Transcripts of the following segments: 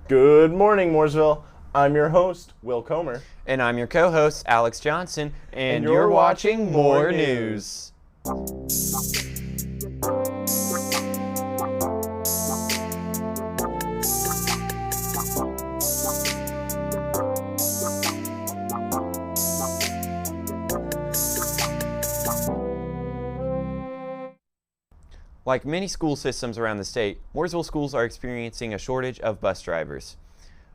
Good morning, Mooresville. I'm your host, Will Comer. And I'm your co-host, Alex Johnson, and you're you're watching watching More More News. News. Like many school systems around the state, Mooresville schools are experiencing a shortage of bus drivers.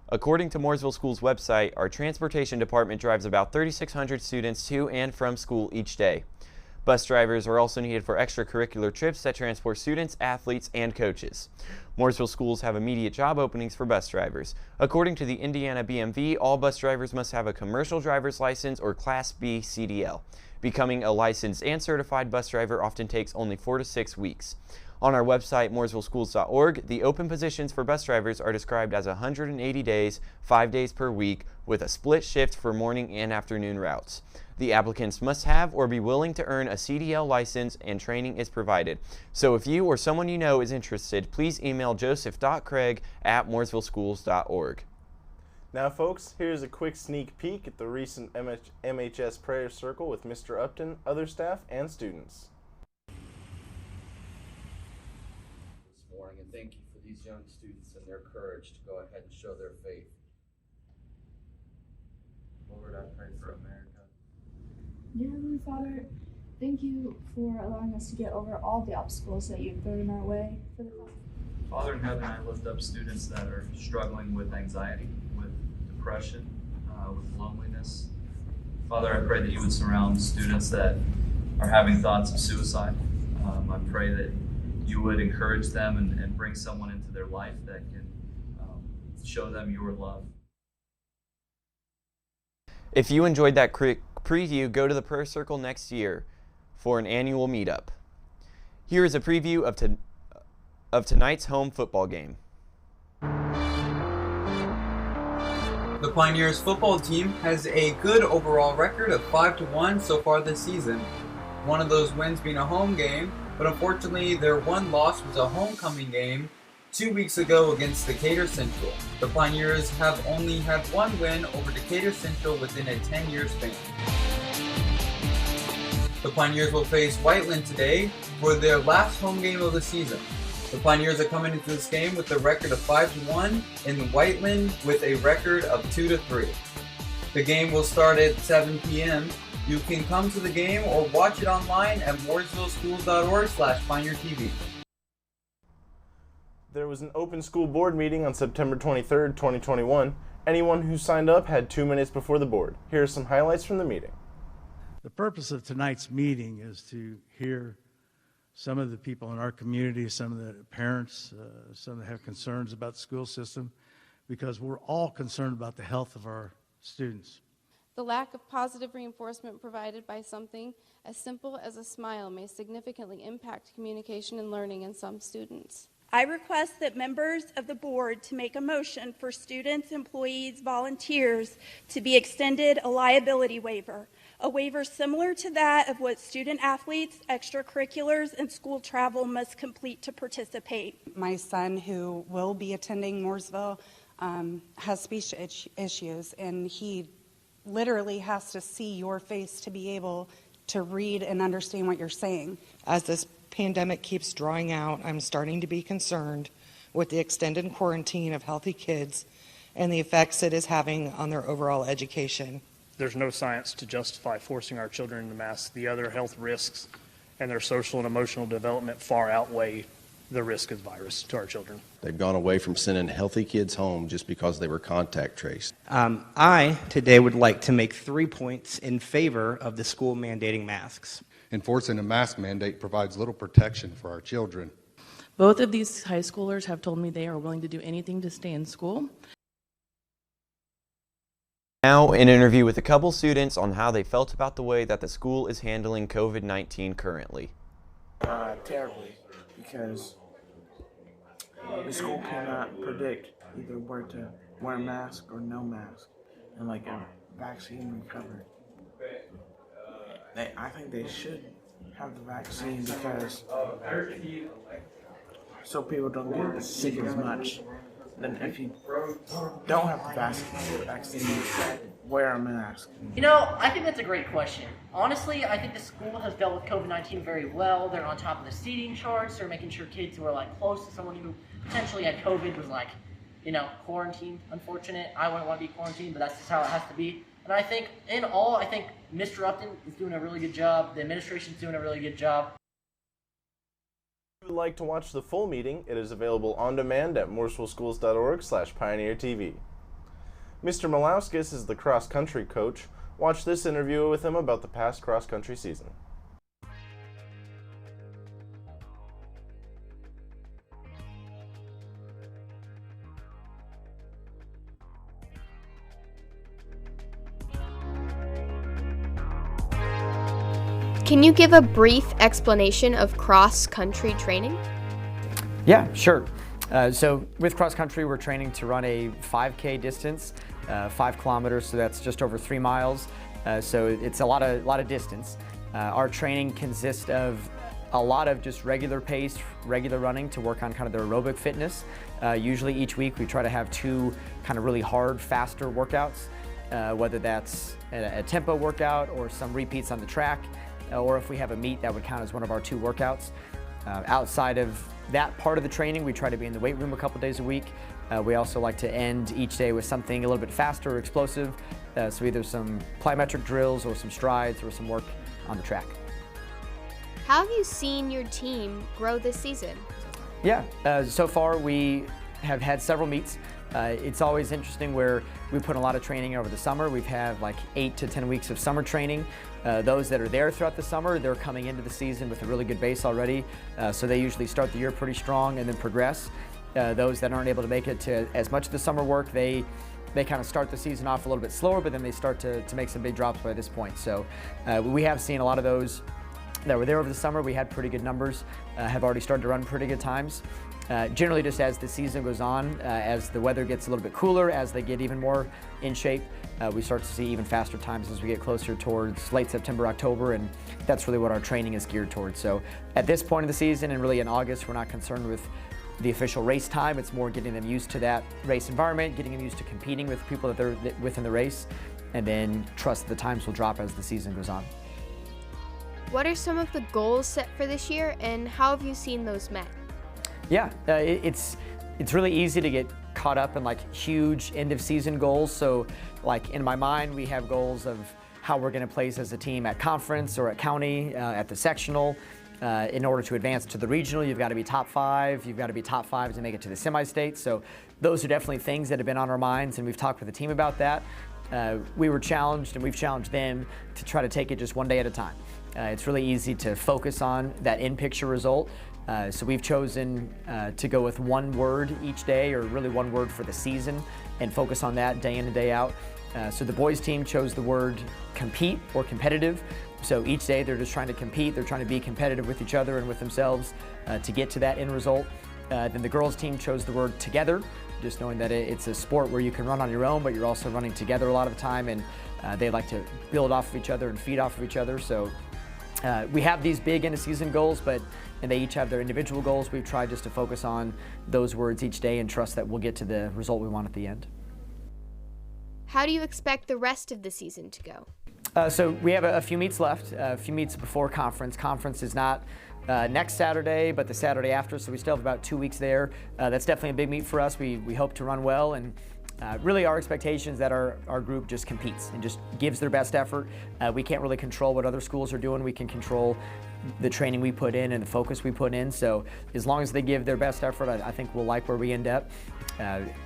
According to Mooresville Schools website, our transportation department drives about 3,600 students to and from school each day. Bus drivers are also needed for extracurricular trips that transport students, athletes, and coaches. Mooresville schools have immediate job openings for bus drivers. According to the Indiana BMV, all bus drivers must have a commercial driver's license or Class B CDL. Becoming a licensed and certified bus driver often takes only 4 to 6 weeks. On our website, mooresvilleschools.org, the open positions for bus drivers are described as 180 days, 5 days per week, with a split shift for morning and afternoon routes. The applicants must have or be willing to earn a CDL license, and training is provided. So if you or someone you know is interested, please email joseph.craig@mooresvilleschools.org. Now, folks, here's a quick sneak peek at the recent MHS Prayer Circle with Mr. Upton, other staff, and students. This morning, and thank you for these young students and their courage to go ahead and show their faith. Lord, I pray for America. Dear Heavenly Father, thank you for allowing us to get over all the obstacles that you've thrown in our way for the past. Father in heaven, I lift up students that are struggling with anxiety, with depression, with loneliness. Father, I pray that you would surround students that are having thoughts of suicide. I pray that you would encourage them and bring someone into their life that can show them your love. If you enjoyed that quick preview, go to the Prayer Circle next year for an annual meetup. Here is a preview of tonight's home football game. The Pioneers football team has a good overall record of 5-1 so far this season. One of those wins being a home game, but unfortunately their one loss was a homecoming game 2 weeks ago against Decatur Central. The Pioneers have only had one win over Decatur Central within a 10-year span. The Pioneers will face Whiteland today for their last home game of the season. The Pioneers are coming into this game with a record of 5-1 and Whiteland with a record of 2-3. The game will start at 7 p.m. You can come to the game or watch it online at mooresvilleschools.org/pioneertv. There was an open school board meeting on September 23rd, 2021. Anyone who signed up had 2 minutes before the board. Here are some highlights from the meeting. The purpose of tonight's meeting is to hear some of the people in our community, some of the parents, some that have concerns about the school system, because we're all concerned about the health of our students. The lack of positive reinforcement provided by something as simple as a smile may significantly impact communication and learning in some students. I request that members of the board to make a motion for students, employees, volunteers to be extended a liability waiver, a waiver similar to that of what student athletes, extracurriculars, and school travel must complete to participate. My son, who will be attending Mooresville, has speech issues, and he literally has to see your face to be able to read and understand what you're saying. As this pandemic keeps drawing out, I'm starting to be concerned with the extended quarantine of healthy kids and the effects it is having on their overall education. There's no science to justify forcing our children into masks. The other health risks and their social and emotional development far outweigh the risk of virus to our children. They've gone away from sending healthy kids home just because they were contact traced. I today would like to make 3 points in favor of the school mandating masks. Enforcing a mask mandate provides little protection for our children. Both of these high schoolers have told me they are willing to do anything to stay in school. Now, an interview with a couple students on how they felt about the way that the school is handling COVID-19 currently. Terribly, because the school cannot predict either where to wear a mask or no mask, and like a vaccine recovery. I think they should have the vaccine because so people don't get sick as much. then if you don't have the vaccine, wear a mask. You know, I think that's a great question. Honestly, I think the school has dealt with COVID-19 very well. They're on top of the seating charts. They're making sure kids who are like close to someone who potentially had COVID was like, you know, quarantined. Unfortunate. I wouldn't want to be quarantined, but that's just how it has to be. And I think, in all, I think Mr. Upton is doing a really good job. The administration's doing a really good job. If you would like to watch the full meeting, it is available on demand at mooresvilleschools.org/pioneertv. Mr. Malauskis is the cross-country coach. Watch this interview with him about the past cross-country season. Can you give a brief explanation of cross-country training? Yeah, sure. So with cross-country, we're training to run a 5K distance, 5 kilometers, so that's just over 3 miles. So it's a lot of distance. Our training consists of a lot of just regular pace, regular running to work on kind of their aerobic fitness. Usually each week we try to have 2 kind of really hard, faster workouts, whether that's a tempo workout or some repeats on the track. Or if we have a meet, that would count as one of our 2 workouts. Outside of that part of the training, we try to be in the weight room a couple days a week. We also like to end each day with something a little bit faster or explosive. So either some plyometric drills or some strides or some work on the track. How have you seen your team grow this season? Yeah, so far we have had several meets. It's always interesting where we put a lot of training over the summer. We've had like 8 to 10 weeks of summer training. Those that are there throughout the summer, they're coming into the season with a really good base already. So they usually start the year pretty strong and then progress. Those that aren't able to make it to as much of the summer work, they kind of start the season off a little bit slower, but then they start to make some big drops by this point. So we have seen a lot of those that were there over the summer. We had pretty good numbers, have already started to run pretty good times. Generally just as the season goes on, as the weather gets a little bit cooler, as they get even more in shape, we start to see even faster times as we get closer towards late September, October, and that's really what our training is geared towards. So at this point of the season, and really in August, we're not concerned with the official race time. It's more getting them used to that race environment, getting them used to competing with people that they're within the race, and then trust the times will drop as the season goes on. What are some of the goals set for this year, and how have you seen those met? Yeah, it's really easy to get caught up in like huge end of season goals. So like in my mind, we have goals of how we're going to place as a team at conference or at county, at the sectional. In order to advance to the regional, you've got to be top 5. You've got to be top 5 to make it to the semi-state. So those are definitely things that have been on our minds, and we've talked with the team about that. We were challenged, and we've challenged them to try to take it just one day at a time. It's really easy to focus on that in-picture result. So we've chosen to go with one word each day, or really one word for the season, and focus on that day in and day out. So the boys team chose the word compete or competitive. So each day they're just trying to compete, they're trying to be competitive with each other and with themselves to get to that end result. Then the girls team chose the word together, just knowing that it's a sport where you can run on your own, but you're also running together a lot of the time, and they like to build off of each other and feed off of each other. So we have these big end of season goals, and they each have their individual goals. We've tried just to focus on those words each day and trust that we'll get to the result we want at the end. How do you expect the rest of the season to go? So we have a few meets left, a few meets before conference. Conference is not next Saturday, but the Saturday after, so we still have about 2 weeks there. That's definitely a big meet for us. We hope to run well, and really our expectation is that our group just competes and just gives their best effort. We can't really control what other schools are doing. We can control the training we put in and the focus we put in. So as long as they give their best effort, I think we'll like where we end up.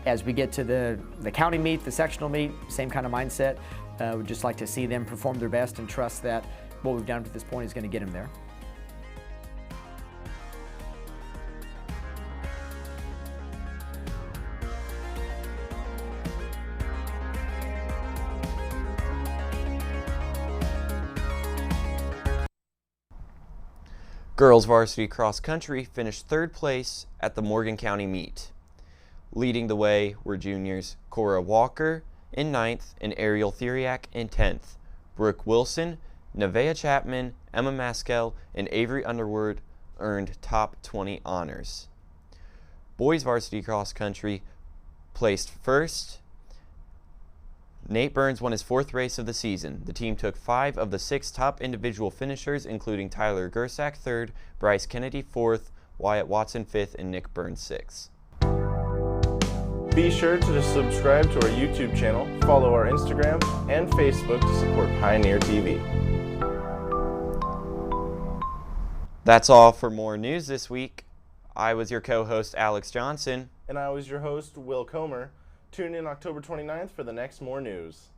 As we get to the county meet, the sectional meet, same kind of mindset. We'd just like to see them perform their best and trust that what we've done to this point is going to get them there. Girls varsity cross country finished 3rd place at the Morgan County meet. Leading the way were juniors Cora Walker in 9th and Ariel Theriak in 10th. Brooke Wilson, Nevaeh Chapman, Emma Maskell, and Avery Underwood earned top 20 honors. Boys varsity cross country placed first. Nate Burns won his 4th race of the season. The team took 5 of the 6 top individual finishers, including Tyler Gersak 3rd, Bryce Kennedy 4th, Wyatt Watson 5th, and Nick Burns 6th. Be sure to subscribe to our YouTube channel, follow our Instagram and Facebook to support Pioneer TV. That's all for more news this week. I was your co-host, Alex Johnson. And I was your host, Will Comer. Tune in October 29th for the next More News.